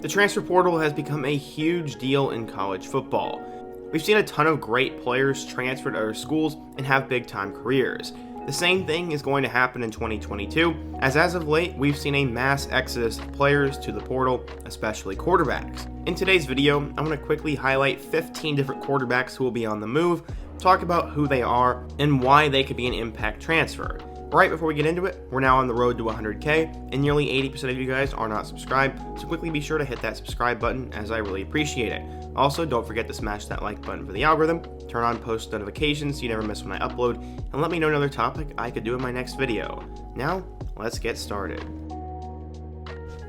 The transfer portal has become a huge deal in college football. We've seen a ton of great players transfer to other schools and have big-time careers. The same thing is going to happen in 2022, as of late, we've seen a mass exodus of players to the portal, especially quarterbacks. In today's video, I'm going to quickly highlight 15 different quarterbacks who will be on the move, talk about who they are, and why they could be an impact transfer. Right before we get into it, we're now on the road to 100K, and nearly 80% of you guys are not subscribed, so quickly be sure to hit that subscribe button, as I really appreciate it. Also, don't forget to smash that like button for the algorithm, turn on post notifications so you never miss when I upload, and let me know another topic I could do in my next video. Now, let's get started.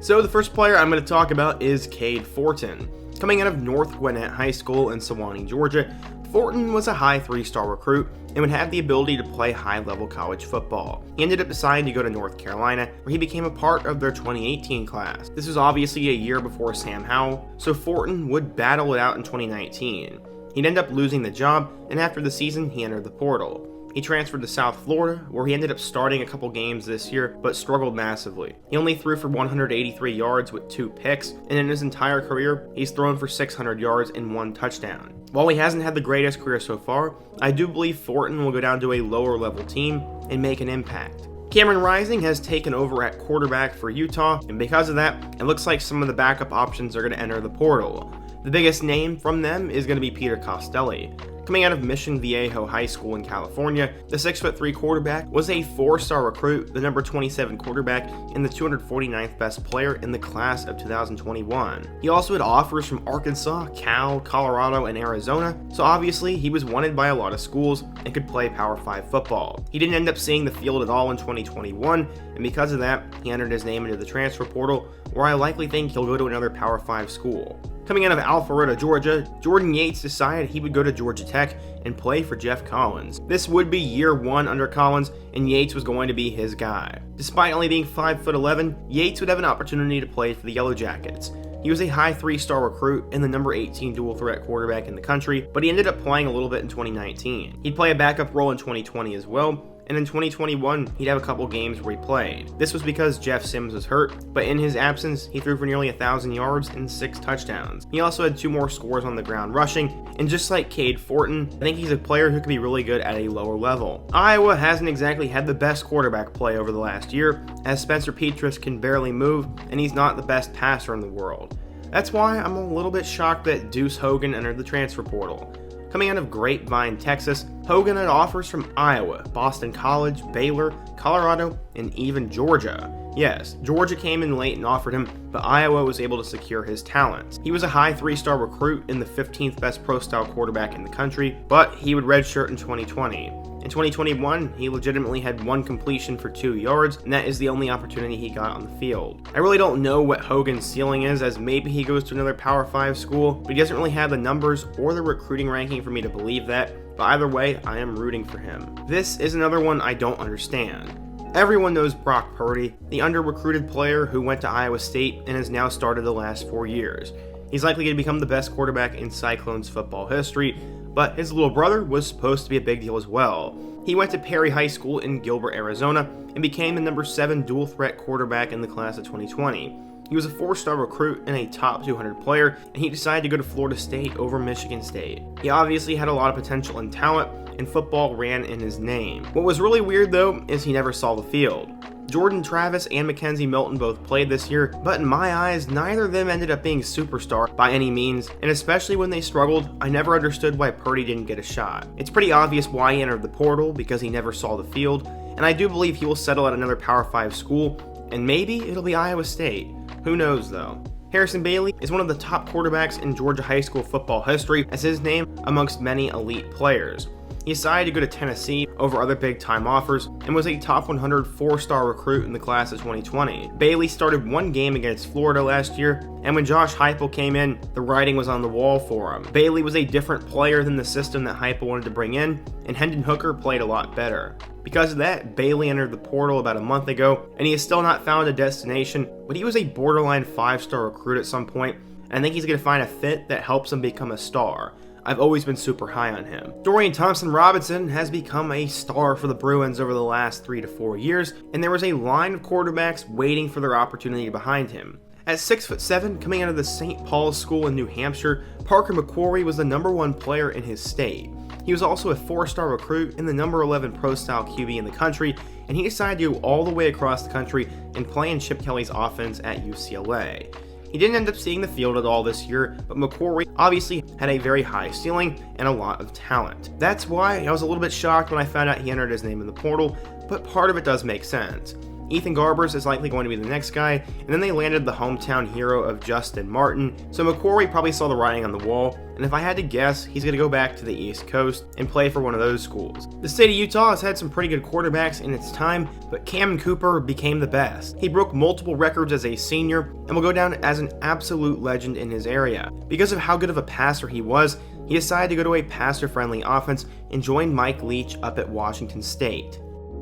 So the first player I'm going to talk about is Cade Fortin. Coming out of North Gwinnett High School in Sewanee, Georgia, Fortin was a high 3-star recruit and would have the ability to play high-level college football. He ended up deciding to go to North Carolina, where he became a part of their 2018 class. This was obviously a year before Sam Howell, so Fortin would battle it out in 2019. He'd end up losing the job, and after the season, he entered the portal. He transferred to South Florida, where he ended up starting a couple games this year, but struggled massively. He only threw for 183 yards with 2 picks, and in his entire career, he's thrown for 600 yards and 1 touchdown. While he hasn't had the greatest career so far, I do believe Fortin will go down to a lower level team and make an impact. Cameron Rising has taken over at quarterback for Utah, and because of that, it looks like some of the backup options are going to enter the portal. The biggest name from them is going to be Peter Costelli. Coming out of Mission Viejo High School in California, the 6'3" quarterback was a 4-star recruit, the number 27 quarterback, and the 249th best player in the class of 2021. He also had offers from Arkansas, Cal, Colorado, and Arizona, so obviously he was wanted by a lot of schools and could play Power 5 football. He didn't end up seeing the field at all in 2021, and because of that, he entered his name into the transfer portal, where I likely think he'll go to another Power 5 school. Coming out of Alpharetta, Georgia, Jordan Yates decided he would go to Georgia Tech and play for Jeff Collins. This would be year 1 under Collins, and Yates was going to be his guy. Despite only being 5'11", Yates would have an opportunity to play for the Yellow Jackets. He was a high 3-star recruit and the number 18 dual threat quarterback in the country, but he ended up playing a little bit in 2019. He'd play a backup role in 2020 as well, and in 2021, he'd have a couple games where he played. This was because Jeff Sims was hurt, but in his absence, he threw for nearly 1,000 yards and 6 touchdowns. He also had 2 more scores on the ground rushing, and just like Cade Fortin, I think he's a player who could be really good at a lower level. Iowa hasn't exactly had the best quarterback play over the last year, as Spencer Petras can barely move, and he's not the best passer in the world. That's why I'm a little bit shocked that Deuce Hogan entered the transfer portal. Coming out of Grapevine, Texas, Hogan had offers from Iowa, Boston College, Baylor, Colorado, and even Georgia. Yes, Georgia came in late and offered him, but Iowa was able to secure his talents. He was a high 3-star recruit and the 15th best pro-style quarterback in the country, but he would redshirt in 2020. In 2021, he legitimately had 1 completion for 2 yards, and that is the only opportunity he got on the field. I really don't know what Hogan's ceiling is, as maybe he goes to another Power 5 school, but he doesn't really have the numbers or the recruiting ranking for me to believe that, but either way, I am rooting for him. This is another one I don't understand. Everyone knows Brock Purdy, the under-recruited player who went to Iowa State and has now started the last 4 years. He's likely going to become the best quarterback in Cyclones football history, but his little brother was supposed to be a big deal as well. He went to Perry High School in Gilbert, Arizona, and became the number 7 dual-threat quarterback in the class of 2020. He was a 4-star recruit and a top 200 player, and he decided to go to Florida State over Michigan State. He obviously had a lot of potential and talent, and football ran in his name. What was really weird though is he never saw the field. Jordan Travis and Mackenzie Milton both played this year, but in my eyes, neither of them ended up being superstar by any means, and especially when they struggled, I never understood why Purdy didn't get a shot. It's pretty obvious why he entered the portal, because he never saw the field, and I do believe he will settle at another Power 5 school, and maybe it'll be Iowa State. Who knows though. Harrison Bailey is one of the top quarterbacks in Georgia high school football history, as his name amongst many elite players. He decided to go to Tennessee over other big-time offers and was a top 100 4-star recruit in the class of 2020. Bailey started 1 game against Florida last year, and when Josh Heupel came in, the writing was on the wall for him. Bailey was a different player than the system that Heupel wanted to bring in, and Hendon Hooker played a lot better. Because of that, Bailey entered the portal about a month ago, and he has still not found a destination, but he was a borderline 5-star recruit at some point, and I think he's going to find a fit that helps him become a star. I've always been super high on him. Dorian Thompson-Robinson has become a star for the Bruins over the last 3 to 4 years, and there was a line of quarterbacks waiting for their opportunity behind him. At 6'7", coming out of the St. Paul's School in New Hampshire, Parker McQuarrie was the #1 player in his state. He was also a 4-star recruit and the #11 pro-style QB in the country, and he decided to go all the way across the country and play in Chip Kelly's offense at UCLA. He didn't end up seeing the field at all this year, but McQuarrie obviously had a very high ceiling and a lot of talent. That's why I was a little bit shocked when I found out he entered his name in the portal, but part of it does make sense. Ethan Garbers is likely going to be the next guy, and then they landed the hometown hero of Justin Martin, so McQuarrie probably saw the writing on the wall, and if I had to guess, he's going to go back to the East Coast and play for one of those schools. The state of Utah has had some pretty good quarterbacks in its time, but Cammon Cooper became the best. He broke multiple records as a senior, and will go down as an absolute legend in his area. Because of how good of a passer he was, he decided to go to a passer-friendly offense and join Mike Leach up at Washington State.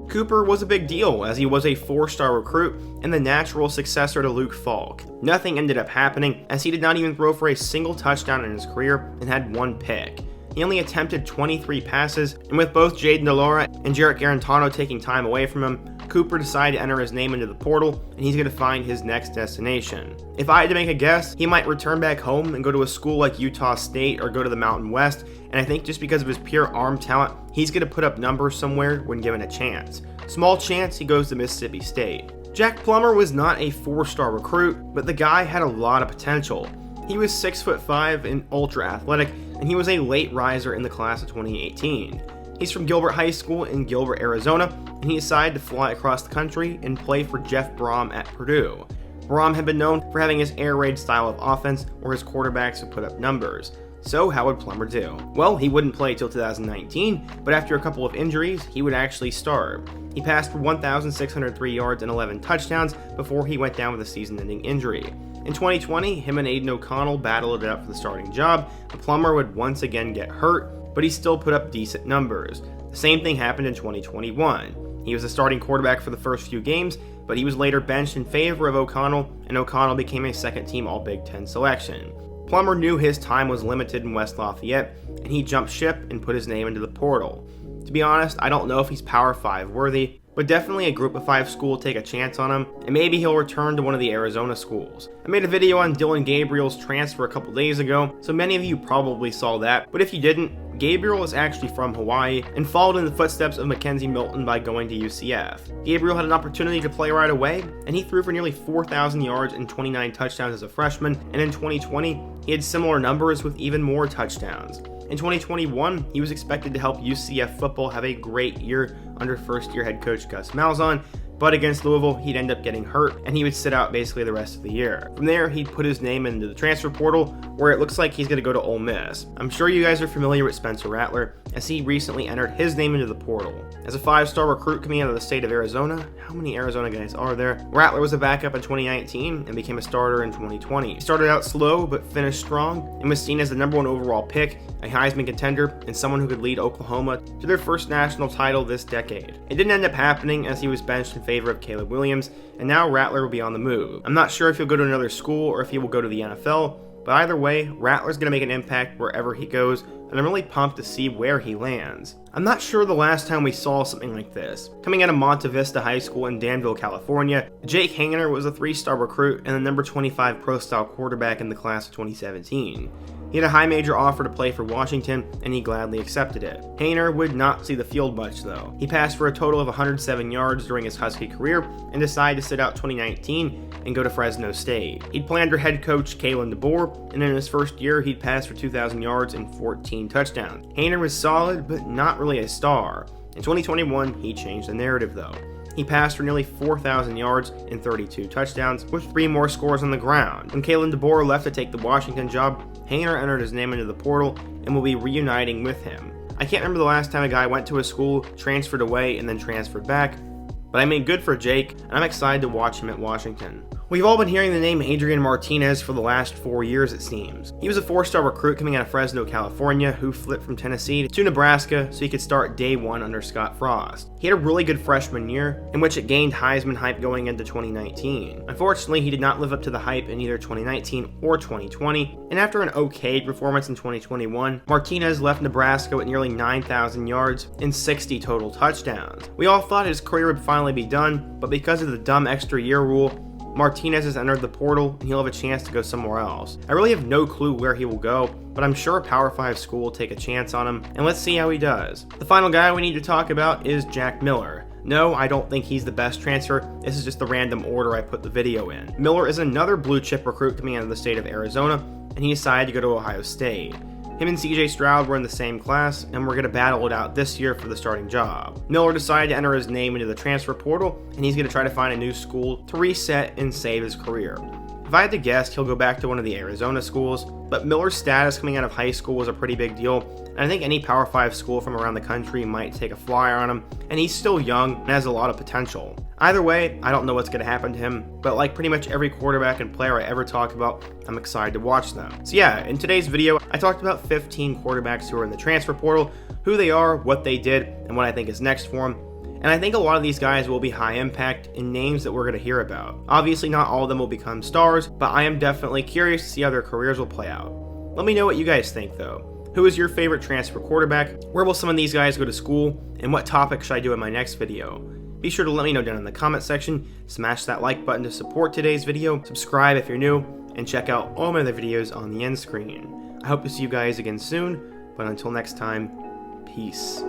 Cooper was a big deal as he was a 4-star recruit and the natural successor to Luke Falk. Nothing ended up happening as he did not even throw for a single touchdown in his career and had 1 pick. He only attempted 23 passes, and with both Jaden DeLaura and Jarrett Garantano taking time away from him, Cooper decided to enter his name into the portal, and he's going to find his next destination. If I had to make a guess, he might return back home and go to a school like Utah State or go to the Mountain West, and I think just because of his pure arm talent, he's going to put up numbers somewhere when given a chance. Small chance he goes to Mississippi State. Jack Plummer was not a 4-star recruit, but the guy had a lot of potential. He was 6'5" and ultra athletic, and he was a late riser in the class of 2018. He's from Gilbert High School in Gilbert, Arizona, and he decided to fly across the country and play for Jeff Brom at Purdue. Brom had been known for having his air raid style of offense where his quarterbacks would put up numbers. So how would Plummer do? Well, he wouldn't play till 2019, but after a couple of injuries, he would actually start. He passed for 1,603 yards and 11 touchdowns before he went down with a season-ending injury. In 2020, him and Aiden O'Connell battled it out for the starting job, but Plummer would once again get hurt, but he still put up decent numbers. The same thing happened in 2021. He was the starting quarterback for the first few games, but he was later benched in favor of O'Connell, and O'Connell became a second-team All-Big Ten selection. Plummer knew his time was limited in West Lafayette, and he jumped ship and put his name into the portal. To be honest, I don't know if he's Power 5 worthy, but definitely a Group of 5 school will take a chance on him, and maybe he'll return to one of the Arizona schools. I made a video on Dillon Gabriel's transfer a couple days ago, so many of you probably saw that, but if you didn't, Gabriel is actually from Hawaii and followed in the footsteps of Mackenzie Milton by going to UCF. Gabriel had an opportunity to play right away, and he threw for nearly 4,000 yards and 29 touchdowns as a freshman, and in 2020, he had similar numbers with even more touchdowns. In 2021, he was expected to help UCF football have a great year under first-year head coach Gus Malzahn, but against Louisville, he'd end up getting hurt, and he would sit out basically the rest of the year. From there, he'd put his name into the transfer portal, where it looks like he's going to go to Ole Miss. I'm sure you guys are familiar with Spencer Rattler, as he recently entered his name into the portal. As a 5-star recruit coming out of the state of Arizona, how many Arizona guys are there? Rattler was a backup in 2019 and became a starter in 2020. He started out slow, but finished strong, and was seen as the #1 overall pick, a Heisman contender, and someone who could lead Oklahoma to their first national title this decade. It didn't end up happening as he was benched in favor of Caleb Williams, and now Rattler will be on the move. I'm not sure if he'll go to another school or if he will go to the NFL, but either way, Rattler's going to make an impact wherever he goes, and I'm really pumped to see where he lands. I'm not sure the last time we saw something like this. Coming out of Monte Vista High School in Danville, California, Jake Haener was a 3-star recruit and the #25 pro-style quarterback in the class of 2017. He had a high major offer to play for Washington, and he gladly accepted it. Haener would not see the field much though. He passed for a total of 107 yards during his Husky career, and decided to sit out 2019 and go to Fresno State. He'd play under head coach Kalen DeBoer, and in his first year, he'd pass for 2,000 yards and 14 touchdowns. Haener was solid, but not really a star. In 2021, he changed the narrative though. He passed for nearly 4,000 yards and 32 touchdowns, with 3 more scores on the ground. When Kalen DeBoer left to take the Washington job, Haener entered his name into the portal and will be reuniting with him. I can't remember the last time a guy went to a school, transferred away, and then transferred back, but I mean, good for Jake, and I'm excited to watch him at Washington. We've all been hearing the name Adrian Martinez for the last 4 years, it seems. He was a 4-star recruit coming out of Fresno, California, who flipped from Tennessee to Nebraska so he could start day 1 under Scott Frost. He had a really good freshman year, in which it gained Heisman hype going into 2019. Unfortunately, he did not live up to the hype in either 2019 or 2020, and after an okay performance in 2021, Martinez left Nebraska with nearly 9,000 yards and 60 total touchdowns. We all thought his career would finally be done, but because of the dumb extra year rule, Martinez has entered the portal and he'll have a chance to go somewhere else. I really have no clue where he will go, but I'm sure a Power 5 school will take a chance on him, and let's see how he does. The final guy we need to talk about is Jack Miller. No, I don't think he's the best transfer. This is just the random order I put the video in. Miller is another blue chip recruit coming out of the state of Arizona, and he decided to go to Ohio State. Him and CJ Stroud were in the same class, and we're going to battle it out this year for the starting job. Miller decided to enter his name into the transfer portal, and he's going to try to find a new school to reset and save his career. If I had to guess, he'll go back to one of the Arizona schools, but Miller's status coming out of high school was a pretty big deal, and I think any Power 5 school from around the country might take a flyer on him, and he's still young and has a lot of potential. Either way, I don't know what's going to happen to him, but like pretty much every quarterback and player I ever talk about, I'm excited to watch them. So yeah, in today's video, I talked about 15 quarterbacks who are in the transfer portal, who they are, what they did, and what I think is next for them. And I think a lot of these guys will be high impact and names that we're going to hear about. Obviously, not all of them will become stars, but I am definitely curious to see how their careers will play out. Let me know what you guys think though. Who is your favorite transfer quarterback? Where will some of these guys go to school? And what topic should I do in my next video? Be sure to let me know down in the comment section, smash that like button to support today's video, subscribe if you're new, and check out all my other videos on the end screen. I hope to see you guys again soon, but until next time, peace.